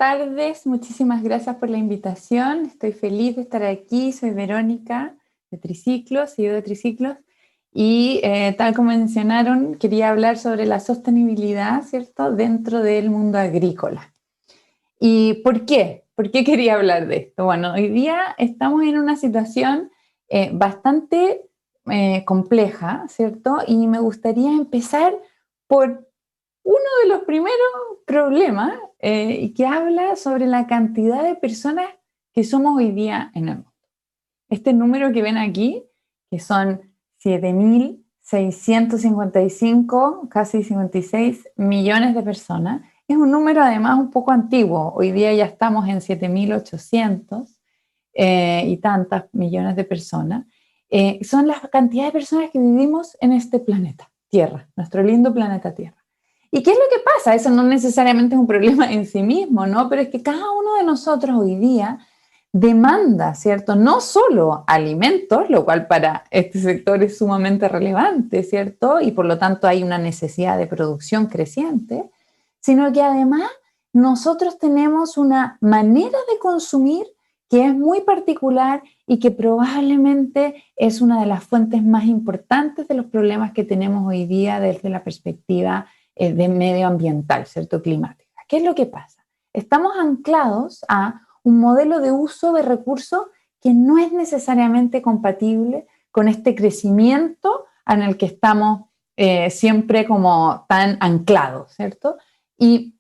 tardes, muchísimas gracias por la invitación. Estoy feliz de estar aquí. Soy Verónica de Triciclos, CEO de Triciclos. Y tal como mencionaron, quería hablar sobre la sostenibilidad, ¿cierto?, dentro del mundo agrícola. ¿Y por qué? ¿Por qué quería hablar de esto? Bueno, hoy día estamos en una situación bastante compleja, ¿cierto? Y me gustaría empezar por uno de los primeros problemas que habla sobre la cantidad de personas que somos hoy día en el mundo. Este número que ven aquí, que son 7.655, casi 56 millones de personas, es un número además un poco antiguo. Hoy día ya estamos en 7.800 y tantas millones de personas. Son la cantidad de personas que vivimos en este planeta, Tierra, nuestro lindo planeta Tierra. ¿Y qué es lo que pasa? Eso no necesariamente es un problema en sí mismo, ¿no? Pero es que cada uno de nosotros hoy día demanda, ¿cierto? No solo alimentos, lo cual para este sector es sumamente relevante, ¿cierto? Y por lo tanto hay una necesidad de producción creciente, sino que además nosotros tenemos una manera de consumir que es muy particular y que probablemente es una de las fuentes más importantes de los problemas que tenemos hoy día desde la perspectiva de medioambiental, ¿cierto? Climática. ¿Qué es lo que pasa? Estamos anclados a un modelo de uso de recursos que no es necesariamente compatible con este crecimiento en el que estamos siempre como tan anclados, ¿cierto? ¿Y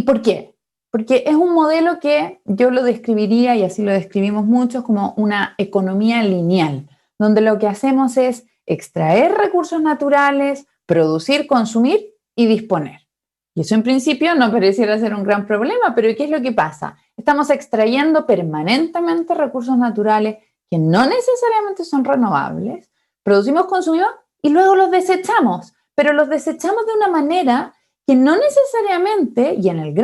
por qué? Porque es un modelo que yo lo describiría, y así lo describimos muchos, como una economía lineal, donde lo que hacemos es extraer recursos naturales, producir, consumir y disponer. Y eso en principio no pareciera ser un gran problema, pero ¿qué es lo que pasa? Estamos extrayendo permanentemente recursos naturales que no necesariamente son renovables, producimos, consumimos y luego los desechamos, pero los desechamos de una manera que no necesariamente, y en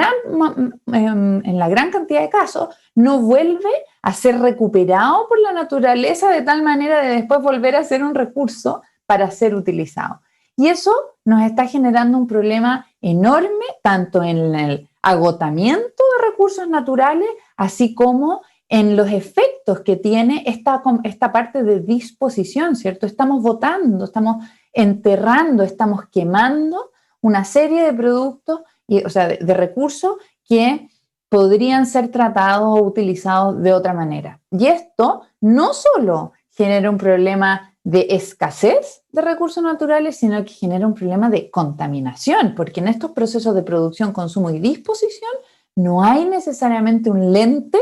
la gran cantidad de casos, no vuelve a ser recuperado por la naturaleza de tal manera de después volver a ser un recurso para ser utilizado. Y eso nos está generando un problema enorme, tanto en el agotamiento de recursos naturales, así como en los efectos que tiene esta parte de disposición, ¿cierto? Estamos botando, estamos enterrando, estamos quemando una serie de productos, o sea, de recursos que podrían ser tratados o utilizados de otra manera. Y esto no solo genera un problema de escasez de recursos naturales, sino que genera un problema de contaminación, porque en estos procesos de producción, consumo y disposición no hay necesariamente un lente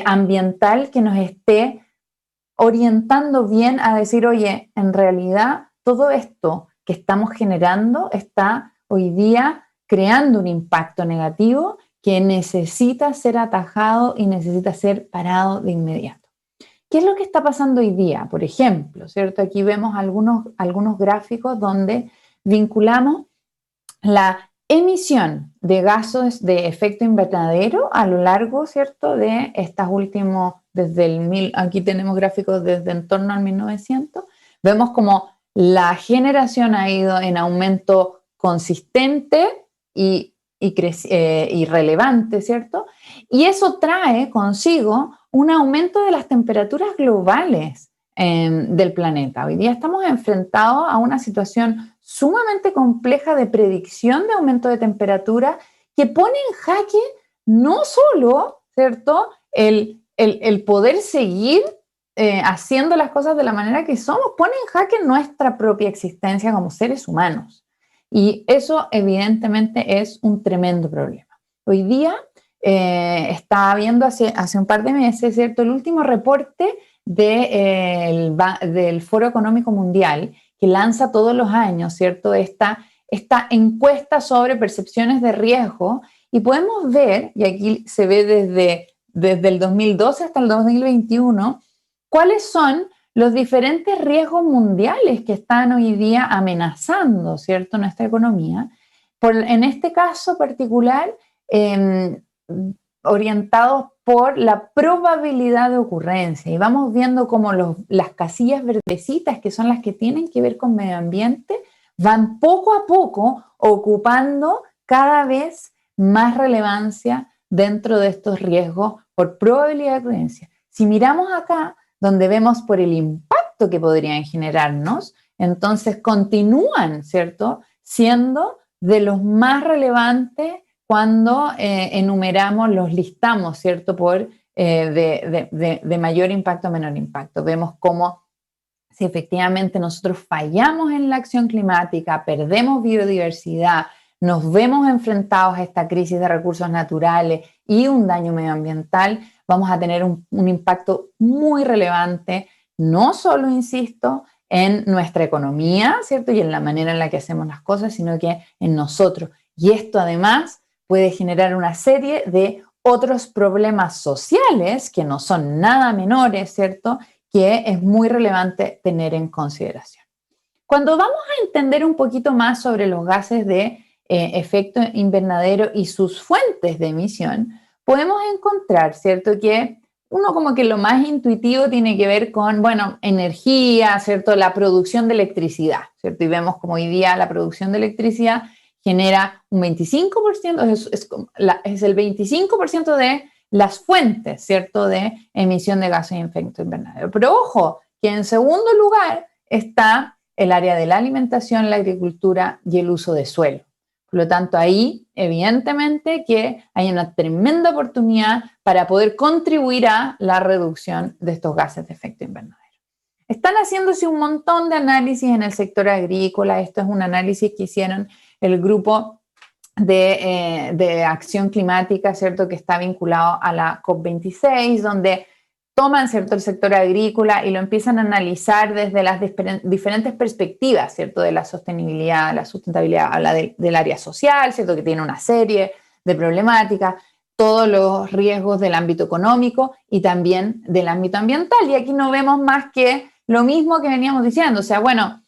ambiental que nos esté orientando bien a decir, oye, en realidad todo esto que estamos generando está hoy día creando un impacto negativo que necesita ser atajado y necesita ser parado de inmediato. ¿Qué es lo que está pasando hoy día? Por ejemplo, ¿cierto? Aquí vemos algunos gráficos donde vinculamos la emisión de gases de efecto invernadero a lo largo, ¿cierto?, de estas últimos, aquí tenemos gráficos desde en torno al 1900, vemos como la generación ha ido en aumento consistente y relevante, ¿cierto? Y eso trae consigo un aumento de las temperaturas globales del planeta. Hoy día estamos enfrentados a una situación sumamente compleja de predicción de aumento de temperatura que pone en jaque no solo, ¿cierto?, el poder seguir haciendo las cosas de la manera que somos, pone en jaque nuestra propia existencia como seres humanos. Y eso evidentemente es un tremendo problema. Hoy día estaba viendo hace un par de meses, ¿cierto?, el último reporte del Foro Económico Mundial, que lanza todos los años, ¿cierto?, esta encuesta sobre percepciones de riesgo, y podemos ver, y aquí se ve desde el 2012 hasta el 2021, cuáles son los diferentes riesgos mundiales que están hoy día amenazando, ¿cierto?, nuestra economía. En este caso particular, orientados por la probabilidad de ocurrencia. Y vamos viendo cómo las casillas verdecitas, que son las que tienen que ver con medio ambiente, van poco a poco ocupando cada vez más relevancia dentro de estos riesgos por probabilidad de ocurrencia. Si miramos acá, donde vemos por el impacto que podrían generarnos, entonces continúan, ¿cierto?, siendo de los más relevantes cuando enumeramos, los listamos, ¿cierto?, por de mayor impacto a menor impacto. Vemos cómo si efectivamente nosotros fallamos en la acción climática, perdemos biodiversidad, nos vemos enfrentados a esta crisis de recursos naturales y un daño medioambiental, vamos a tener un impacto muy relevante, no solo, insisto, en nuestra economía, ¿cierto? Y en la manera en la que hacemos las cosas, sino que en nosotros. Y esto además puede generar una serie de otros problemas sociales que no son nada menores, ¿cierto?, que es muy relevante tener en consideración. Cuando vamos a entender un poquito más sobre los gases de efecto invernadero y sus fuentes de emisión, podemos encontrar, ¿cierto?, que uno como que lo más intuitivo tiene que ver con, bueno, energía, ¿cierto?, la producción de electricidad, ¿cierto? Y vemos como hoy día la producción de electricidad genera un 25%, es el 25% de las fuentes, ¿cierto?, de emisión de gases de efecto invernadero. Pero ojo, que en segundo lugar está el área de la alimentación, la agricultura y el uso de suelo. Por lo tanto, ahí, evidentemente, que hay una tremenda oportunidad para poder contribuir a la reducción de estos gases de efecto invernadero. Están haciéndose un montón de análisis en el sector agrícola. Esto es un análisis que hicieron el grupo de acción climática, ¿cierto?, que está vinculado a la COP26, donde toman, ¿cierto?, el sector agrícola y lo empiezan a analizar desde las diferentes perspectivas, ¿cierto?, de la sostenibilidad, la sustentabilidad, habla del área social, ¿cierto?, que tiene una serie de problemáticas, todos los riesgos del ámbito económico y también del ámbito ambiental. Y aquí no vemos más que lo mismo que veníamos diciendo, o sea, bueno,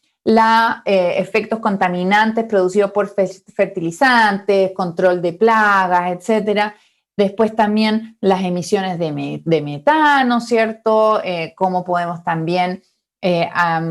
efectos contaminantes producidos por fertilizantes, control de plagas, etcétera. Después también las emisiones de metano, ¿cierto? Cómo podemos también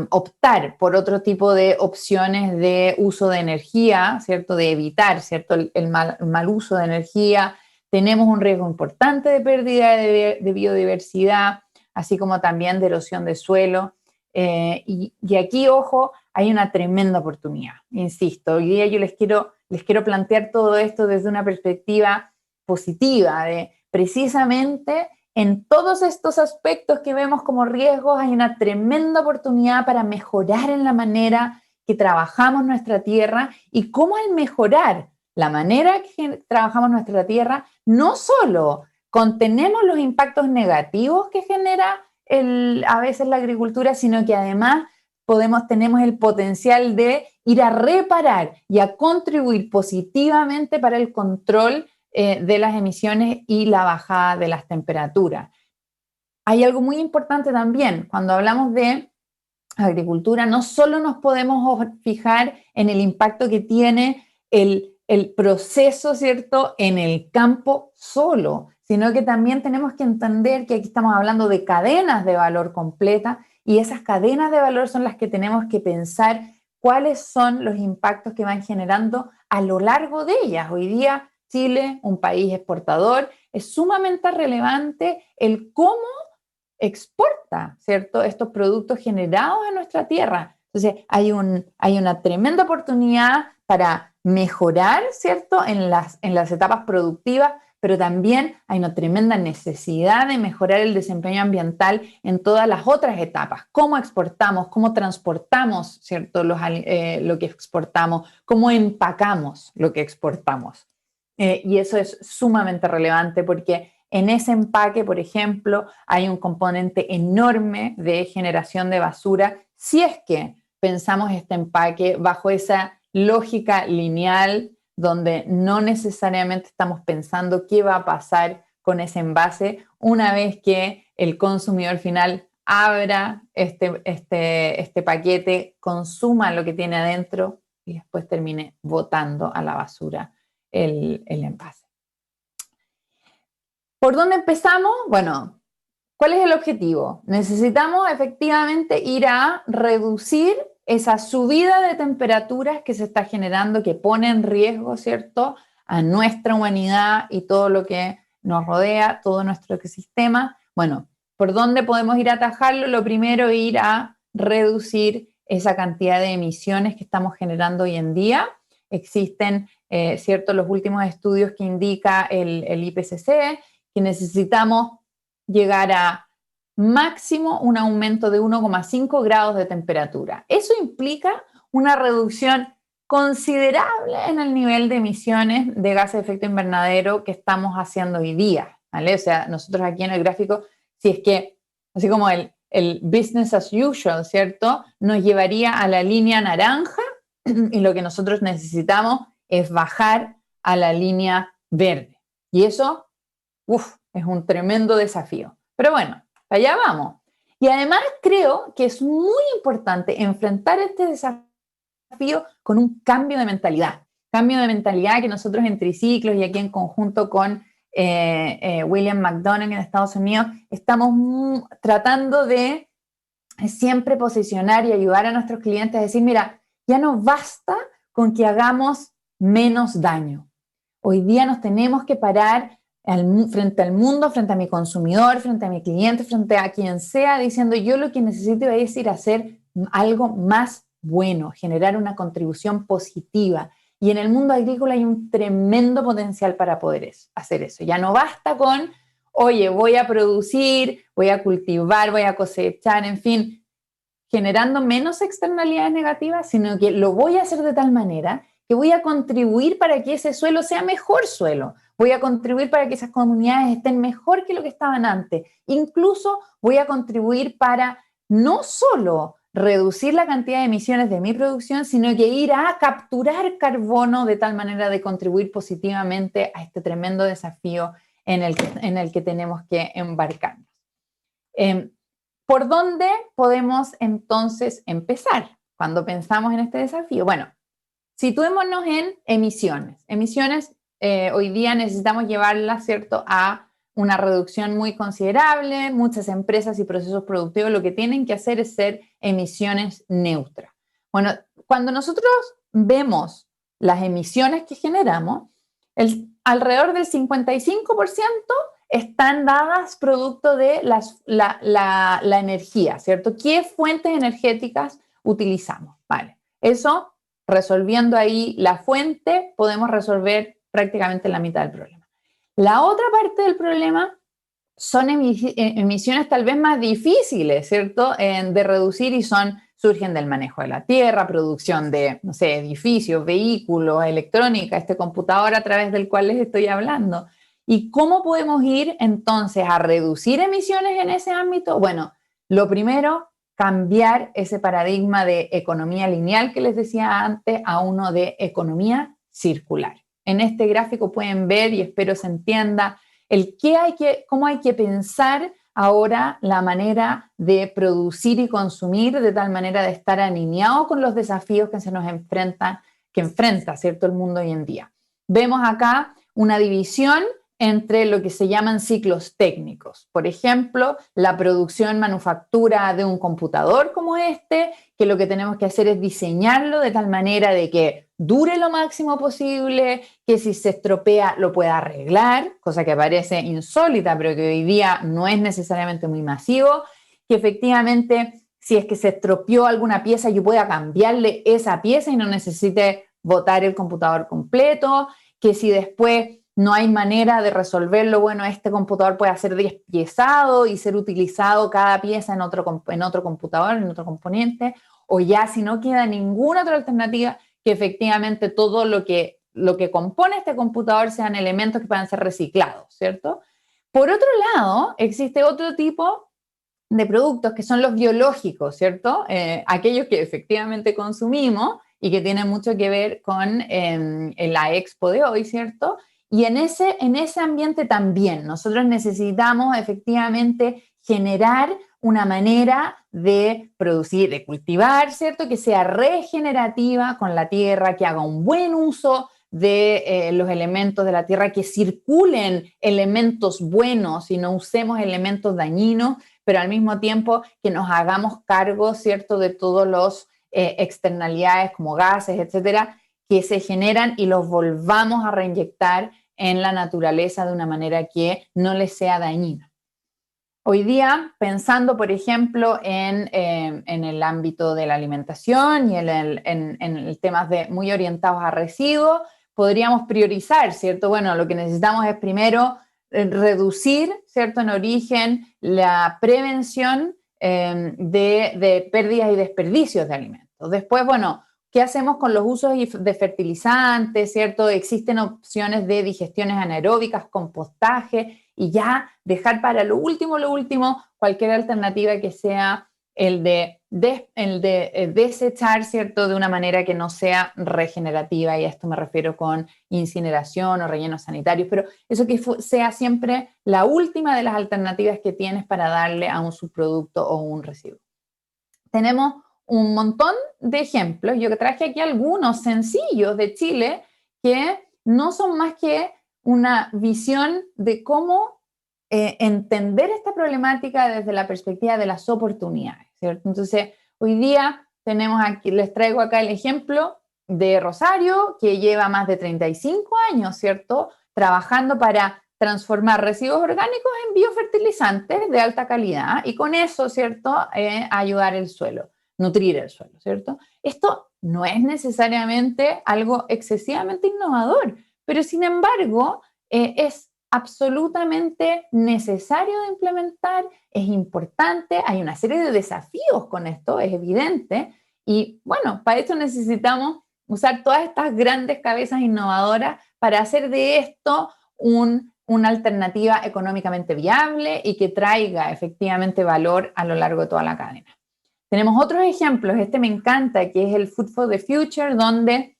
optar por otro tipo de opciones de uso de energía, ¿cierto? De evitar, ¿cierto?, el mal uso de energía. Tenemos un riesgo importante de pérdida de biodiversidad, así como también de erosión de suelo. Y aquí, ojo, hay una tremenda oportunidad, insisto. Hoy día yo les quiero plantear todo esto desde una perspectiva positiva, de precisamente en todos estos aspectos que vemos como riesgos hay una tremenda oportunidad para mejorar en la manera que trabajamos nuestra tierra y cómo al mejorar la manera que trabajamos nuestra tierra, no solo contenemos los impactos negativos que genera a veces la agricultura, sino que además tenemos el potencial de ir a reparar y a contribuir positivamente para el control de las emisiones y la bajada de las temperaturas. Hay algo muy importante también, cuando hablamos de agricultura, no solo nos podemos fijar en el impacto que tiene el proceso, ¿cierto?, en el campo solo, sino que también tenemos que entender que aquí estamos hablando de cadenas de valor completa y esas cadenas de valor son las que tenemos que pensar cuáles son los impactos que van generando a lo largo de ellas. Hoy día Chile, un país exportador, es sumamente relevante el cómo exporta, ¿cierto?, estos productos generados en nuestra tierra. Entonces, hay una tremenda oportunidad para mejorar, ¿cierto?, en las etapas productivas, pero también hay una tremenda necesidad de mejorar el desempeño ambiental en todas las otras etapas. Cómo exportamos, cómo transportamos, ¿cierto?, lo que exportamos, cómo empacamos lo que exportamos. Y eso es sumamente relevante porque en ese empaque, por ejemplo, hay un componente enorme de generación de basura si es que pensamos este empaque bajo esa lógica lineal donde no necesariamente estamos pensando qué va a pasar con ese envase una vez que el consumidor final abra este paquete, consuma lo que tiene adentro y después termine botando a la basura el envase. ¿Por dónde empezamos? Bueno, ¿cuál es el objetivo? Necesitamos efectivamente ir a reducir esa subida de temperaturas que se está generando, que pone en riesgo, ¿cierto?, a nuestra humanidad y todo lo que nos rodea, todo nuestro ecosistema. Bueno, ¿por dónde podemos ir a atajarlo? Lo primero, ir a reducir esa cantidad de emisiones que estamos generando hoy en día. Existen, ¿cierto?, los últimos estudios que indica el IPCC, que necesitamos llegar a máximo un aumento de 1,5 grados de temperatura. Eso implica una reducción considerable en el nivel de emisiones de gases de efecto invernadero que estamos haciendo hoy día, ¿vale? O sea, nosotros aquí en el gráfico, si es que, así como el business as usual, ¿cierto?, nos llevaría a la línea naranja y lo que nosotros necesitamos es bajar a la línea verde. Y eso, es un tremendo desafío. Pero bueno, allá vamos. Y además creo que es muy importante enfrentar este desafío con un cambio de mentalidad. Cambio de mentalidad que nosotros en Triciclos y aquí en conjunto con William McDonough en Estados Unidos estamos tratando de siempre posicionar y ayudar a nuestros clientes a decir, mira, ya no basta con que hagamos menos daño. Hoy día nos tenemos que parar frente al mundo, frente a mi consumidor, frente a mi cliente, frente a quien sea, diciendo yo lo que necesito es ir a hacer algo más bueno, generar una contribución positiva. Y en el mundo agrícola hay un tremendo potencial para poder hacer eso. Ya no basta con, oye, voy a producir, voy a cultivar, voy a cosechar, en fin, generando menos externalidades negativas, sino que lo voy a hacer de tal manera que voy a contribuir para que ese suelo sea mejor suelo. Voy a contribuir para que esas comunidades estén mejor que lo que estaban antes. Incluso voy a contribuir para no solo reducir la cantidad de emisiones de mi producción, sino que ir a capturar carbono de tal manera de contribuir positivamente a este tremendo desafío en el que tenemos que embarcarnos. ¿Por dónde podemos entonces empezar cuando pensamos en este desafío? Bueno, situémonos en emisiones. Emisiones, hoy día necesitamos llevarlas, ¿cierto?, a una reducción muy considerable. Muchas empresas y procesos productivos lo que tienen que hacer es ser emisiones neutras. Bueno, cuando nosotros vemos las emisiones que generamos, alrededor del 55% están dadas producto de la energía, ¿cierto? ¿Qué fuentes energéticas utilizamos? Vale, eso, resolviendo ahí la fuente, podemos resolver prácticamente la mitad del problema. La otra parte del problema son emisiones tal vez más difíciles, ¿cierto?, de reducir y surgen del manejo de la tierra, producción de, no sé, edificios, vehículos, electrónica, este computador a través del cual les estoy hablando. ¿Y cómo podemos ir entonces a reducir emisiones en ese ámbito? Bueno, lo primero, cambiar ese paradigma de economía lineal que les decía antes a uno de economía circular. En este gráfico pueden ver, y espero se entienda, cómo hay que pensar ahora la manera de producir y consumir de tal manera de estar alineado con los desafíos que se nos enfrenta, ¿cierto?, el mundo hoy en día. Vemos acá una división entre lo que se llaman ciclos técnicos. Por ejemplo, la producción, manufactura de un computador como este, que lo que tenemos que hacer es diseñarlo de tal manera de que dure lo máximo posible, que si se estropea lo pueda arreglar, cosa que parece insólita, pero que hoy día no es necesariamente muy masivo, que efectivamente si es que se estropeó alguna pieza yo pueda cambiarle esa pieza y no necesite botar el computador completo, que si después no hay manera de resolverlo, bueno, este computador puede ser despiezado y ser utilizado cada pieza en otro computador, en otro componente, o ya si no queda ninguna otra alternativa, que efectivamente todo lo que compone este computador sean elementos que puedan ser reciclados, ¿cierto? Por otro lado, existe otro tipo de productos que son los biológicos, ¿cierto? Aquellos que efectivamente consumimos y que tienen mucho que ver con la expo de hoy, ¿cierto? Y en ese ambiente también nosotros necesitamos efectivamente generar una manera de producir, de cultivar, ¿cierto?, que sea regenerativa con la tierra, que haga un buen uso de los elementos de la tierra, que circulen elementos buenos y no usemos elementos dañinos, pero al mismo tiempo que nos hagamos cargo, ¿cierto?, de todos los externalidades como gases, etcétera, que se generan y los volvamos a reinyectar en la naturaleza de una manera que no les sea dañina. Hoy día, pensando, por ejemplo, en el ámbito de la alimentación y en temas muy orientados a residuos, podríamos priorizar, ¿cierto? Bueno, lo que necesitamos es primero reducir, ¿cierto? En origen, la prevención de pérdidas y desperdicios de alimentos. Después, bueno, ¿qué hacemos con los usos de fertilizantes, ¿cierto? Existen opciones de digestiones anaeróbicas, compostaje, y ya dejar para lo último, cualquier alternativa que sea el de desechar, ¿cierto? De una manera que no sea regenerativa, y a esto me refiero con incineración o rellenos sanitarios, pero eso que sea siempre la última de las alternativas que tienes para darle a un subproducto o un residuo. Tenemos un montón de ejemplos. Yo traje aquí algunos sencillos de Chile que no son más que una visión de cómo entender esta problemática desde la perspectiva de las oportunidades, ¿cierto? Entonces, hoy día tenemos aquí, les traigo acá el ejemplo de Rosario, que lleva más de 35 años, ¿cierto?, trabajando para transformar residuos orgánicos en biofertilizantes de alta calidad y con eso, ¿cierto?, ayudar el suelo, nutrir el suelo, ¿cierto? Esto no es necesariamente algo excesivamente innovador, pero sin embargo es absolutamente necesario de implementar, es importante, hay una serie de desafíos con esto, es evidente, y bueno, para esto necesitamos usar todas estas grandes cabezas innovadoras para hacer de esto una alternativa económicamente viable y que traiga efectivamente valor a lo largo de toda la cadena. Tenemos otros ejemplos, este me encanta, que es el Food for the Future, donde,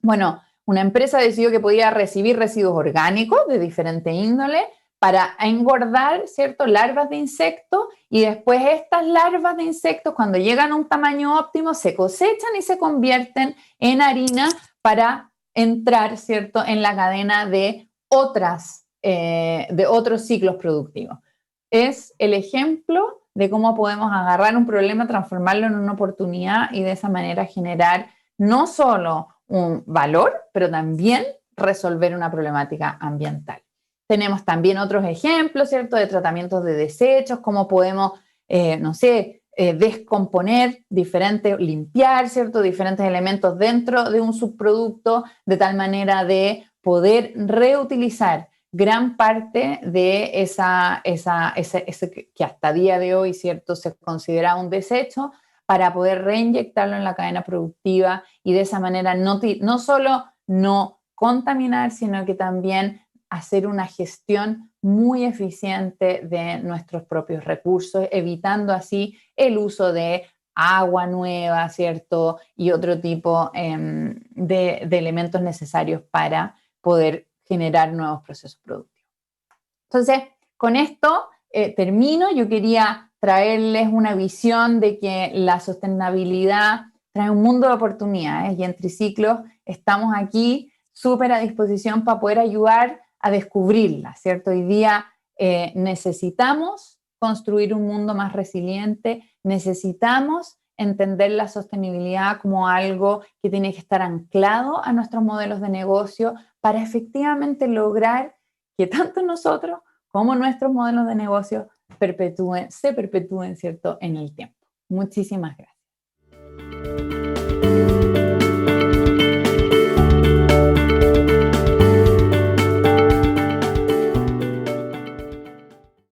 bueno, una empresa decidió que podía recibir residuos orgánicos de diferente índole para engordar, ¿cierto?, larvas de insectos, y después estas larvas de insectos, cuando llegan a un tamaño óptimo, se cosechan y se convierten en harina para entrar, ¿cierto?, en la cadena de otros ciclos productivos. Es el ejemplo de cómo podemos agarrar un problema, transformarlo en una oportunidad y de esa manera generar no solo un valor, pero también resolver una problemática ambiental. Tenemos también otros ejemplos, ¿cierto?, de tratamientos de desechos, cómo podemos, descomponer limpiar, ¿cierto?, diferentes elementos dentro de un subproducto de tal manera de poder reutilizar gran parte de ese que hasta día de hoy, ¿cierto?, se considera un desecho, para poder reinyectarlo en la cadena productiva y de esa manera no solo no contaminar, sino que también hacer una gestión muy eficiente de nuestros propios recursos, evitando así el uso de agua nueva, ¿cierto?, y otro tipo de elementos necesarios para poder generar nuevos procesos productivos. Entonces, con esto termino. Yo quería traerles una visión de que la sostenibilidad trae un mundo de oportunidades y en Triciclos estamos aquí súper a disposición para poder ayudar a descubrirlas, ¿cierto? Hoy día necesitamos construir un mundo más resiliente, necesitamos entender la sostenibilidad como algo que tiene que estar anclado a nuestros modelos de negocio para efectivamente lograr que tanto nosotros como nuestros modelos de negocio se perpetúen, ¿cierto?, en el tiempo. Muchísimas gracias.